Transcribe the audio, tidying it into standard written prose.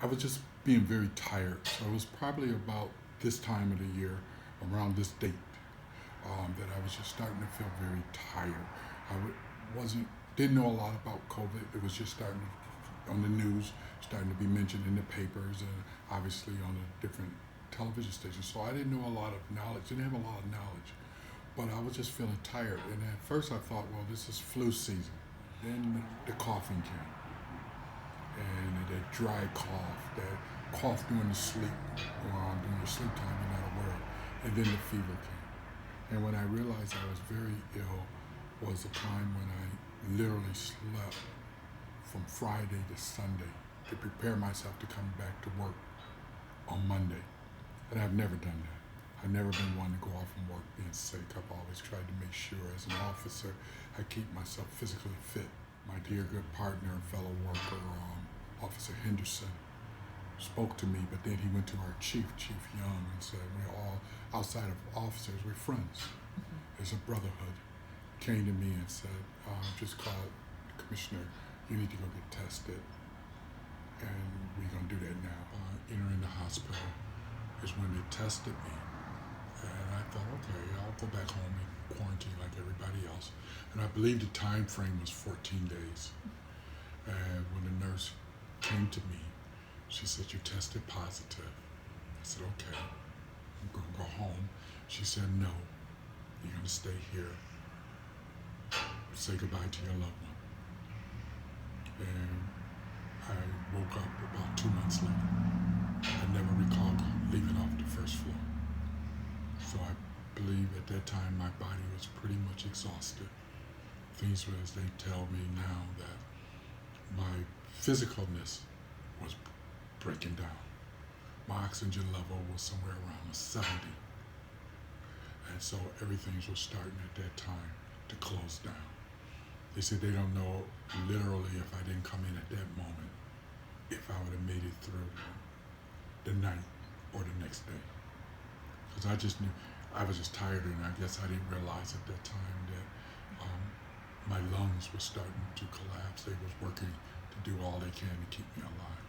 I was just being very tired. So it was probably about this time of the year, around this date, that I was just starting to feel very tired. Wasn't didn't know a lot about COVID. It was just starting on the news, starting to be mentioned in the papers, and obviously on the different television stations. So I didn't know a lot of knowledge. Didn't have a lot of knowledge, but I was just feeling tired. And at first I thought, well, this is flu season. Then the coughing came, and that dry cough, that cough during the sleep, during your sleep time you're not aware of, and then the fever came. And when I realized I was very ill was a time when I literally slept from Friday to Sunday to prepare myself to come back to work on Monday. And I've never done that. I've never been one to go off from work being sick. I've always tried to make sure as an officer I keep myself physically fit. My dear good partner and fellow worker, Officer Henderson, spoke to me, but then he went to our Chief Young, and said, we're all, outside of officers, we're friends. There's a brotherhood. Came to me and said, just called the commissioner, you need to go get tested, and we're going to do that now. Entering the hospital is when they tested me, and I thought, okay, I'll go back home and quarantine like everybody else. And I believe the time frame was 14 days. And when the nurse came to me, she said, you tested positive. I said, okay, I'm going to go home. She said, no, you're going to stay here. Say goodbye to your loved one. And I woke up about 2 months later. I never recalled leaving off the first floor. So I believe at that time my body was pretty much exhausted. Things were as they tell me now that my physicalness was breaking down. My oxygen level was somewhere around a 70. And so everything was starting at that time to close down. They said they don't know literally if I didn't come in at that moment, if I would have made it through the night or the next day. Because I just knew, I was just tired, and I guess I didn't realize at that time that my lungs were starting to collapse. They was working to do all they can to keep me alive.